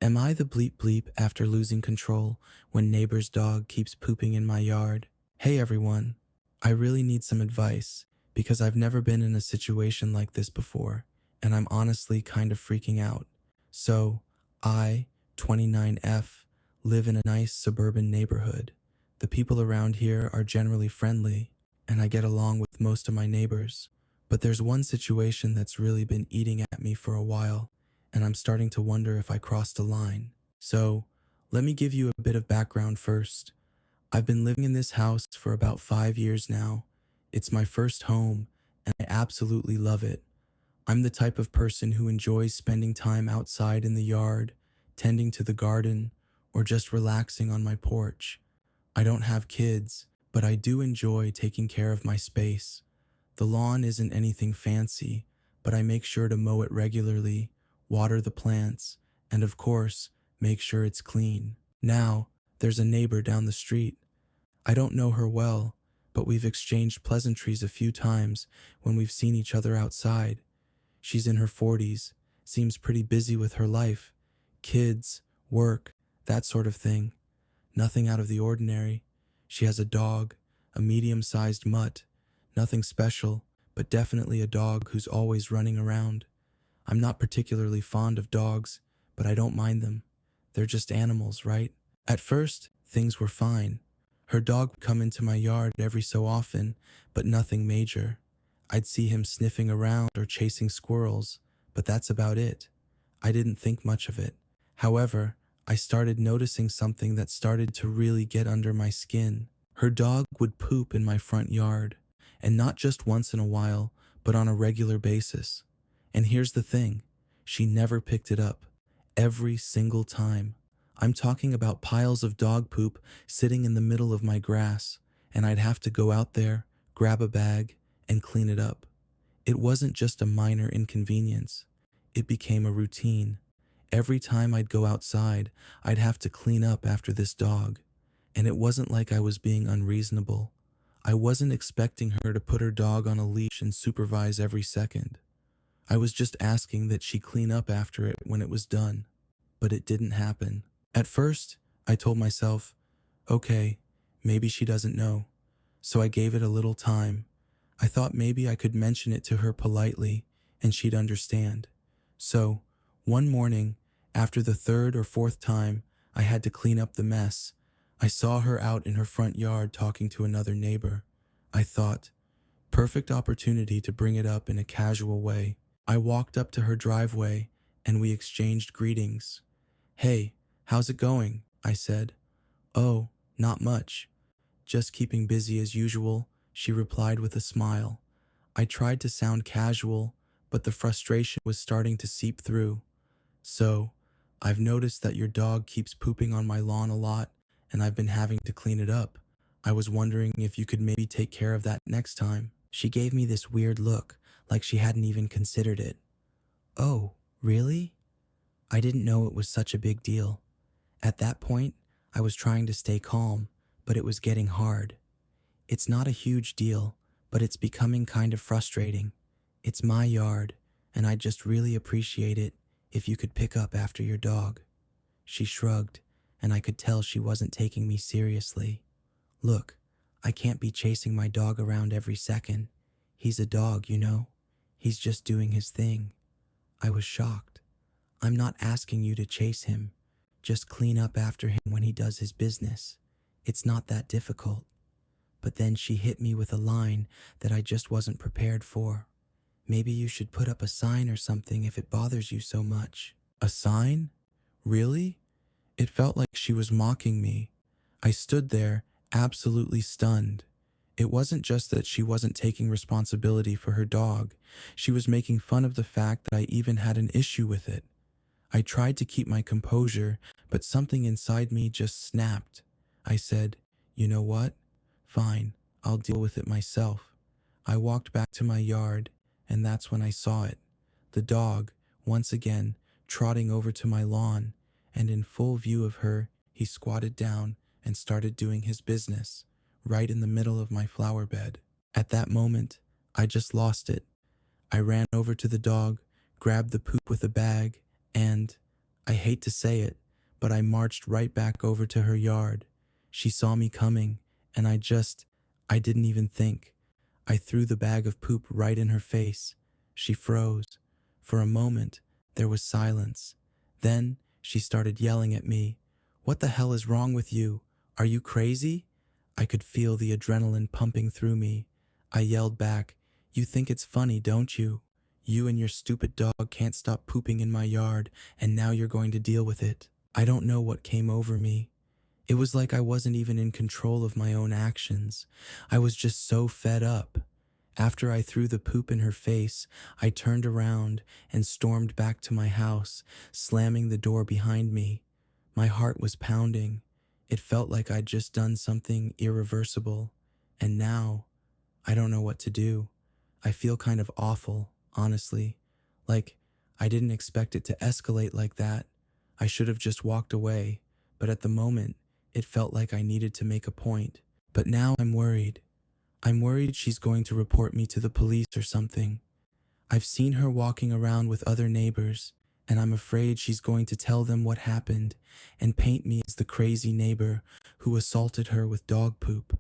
Am I the bleep bleep after losing control when neighbor's dog keeps pooping in my yard? Hey everyone, I really need some advice because I've never been in a situation like this before and I'm honestly kind of freaking out. So, I, 29F, live in a nice suburban neighborhood. The people around here are generally friendly and I get along with most of my neighbors. But there's one situation that's really been eating at me for a while and I'm starting to wonder if I crossed a line. So, let me give you a bit of background first. I've been living in this house for about 5 years now. It's my first home, and I absolutely love it. I'm the type of person who enjoys spending time outside in the yard, tending to the garden, or just relaxing on my porch. I don't have kids, but I do enjoy taking care of my space. The lawn isn't anything fancy, but I make sure to mow it regularly, water the plants, and of course, make sure it's clean. Now, there's a neighbor down the street. I don't know her well, but we've exchanged pleasantries a few times when we've seen each other outside. She's in her 40s, seems pretty busy with her life, kids, work, that sort of thing. Nothing out of the ordinary. She has a dog, a medium-sized mutt. Nothing special, but definitely a dog who's always running around. I'm not particularly fond of dogs, but I don't mind them. They're just animals, right? At first, things were fine. Her dog would come into my yard every so often, but nothing major. I'd see him sniffing around or chasing squirrels, but that's about it. I didn't think much of it. However, I started noticing something that started to really get under my skin. Her dog would poop in my front yard, and not just once in a while, but on a regular basis. And here's the thing, she never picked it up. Every single time. I'm talking about piles of dog poop sitting in the middle of my grass, and I'd have to go out there, grab a bag, and clean it up. It wasn't just a minor inconvenience. It became a routine. Every time I'd go outside, I'd have to clean up after this dog. And it wasn't like I was being unreasonable. I wasn't expecting her to put her dog on a leash and supervise every second. I was just asking that she clean up after it when it was done. But it didn't happen. At first, I told myself, okay, maybe she doesn't know. So I gave it a little time. I thought maybe I could mention it to her politely and she'd understand. So, one morning, after the third or fourth time I had to clean up the mess, I saw her out in her front yard talking to another neighbor. I thought, perfect opportunity to bring it up in a casual way. I walked up to her driveway and we exchanged greetings. Hey, how's it going? I said. Oh, not much. Just keeping busy as usual, she replied with a smile. I tried to sound casual, but the frustration was starting to seep through. So, I've noticed that your dog keeps pooping on my lawn a lot, and I've been having to clean it up. I was wondering if you could maybe take care of that next time. She gave me this weird look, like she hadn't even considered it. Oh, really? I didn't know it was such a big deal. At that point, I was trying to stay calm, but it was getting hard. It's not a huge deal, but it's becoming kind of frustrating. It's my yard, and I'd just really appreciate it if you could pick up after your dog. She shrugged, and I could tell she wasn't taking me seriously. Look, I can't be chasing my dog around every second. He's a dog, you know. He's just doing his thing. I was shocked. I'm not asking you to chase him. Just clean up after him when he does his business. It's not that difficult. But then she hit me with a line that I just wasn't prepared for. Maybe you should put up a sign or something if it bothers you so much. A sign? Really? It felt like she was mocking me. I stood there, absolutely stunned. It wasn't just that she wasn't taking responsibility for her dog. She was making fun of the fact that I even had an issue with it. I tried to keep my composure, but something inside me just snapped. I said, you know what? Fine, I'll deal with it myself. I walked back to my yard, and that's when I saw it. The dog, once again, trotting over to my lawn, and in full view of her, he squatted down and started doing his business, right in the middle of my flower bed. At that moment, I just lost it. I ran over to the dog, grabbed the poop with a bag, and I hate to say it, but I marched right back over to her yard. She saw me coming, and I didn't even think. I threw the bag of poop right in her face. She froze. For a moment, there was silence. Then she started yelling at me. "What the hell is wrong with you? Are you crazy?" I could feel the adrenaline pumping through me. I yelled back, "You think it's funny, don't you? You and your stupid dog can't stop pooping in my yard, and now you're going to deal with it." I don't know what came over me. It was like I wasn't even in control of my own actions. I was just so fed up. After I threw the poop in her face, I turned around and stormed back to my house, slamming the door behind me. My heart was pounding. It felt like I'd just done something irreversible. And now, I don't know what to do. I feel kind of awful, honestly. Like, I didn't expect it to escalate like that. I should have just walked away, but at the moment, it felt like I needed to make a point. But now I'm worried. I'm worried she's going to report me to the police or something. I've seen her walking around with other neighbors, and I'm afraid she's going to tell them what happened and paint me as the crazy neighbor who assaulted her with dog poop.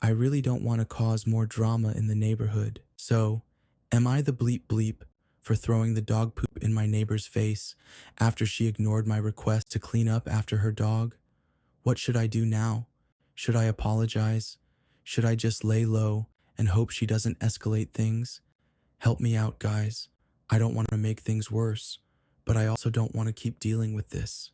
I really don't want to cause more drama in the neighborhood. So, am I the bleep bleep for throwing the dog poop in my neighbor's face after she ignored my request to clean up after her dog? What should I do now? Should I apologize? Should I just lay low and hope she doesn't escalate things? Help me out, guys. I don't want to make things worse, but I also don't want to keep dealing with this.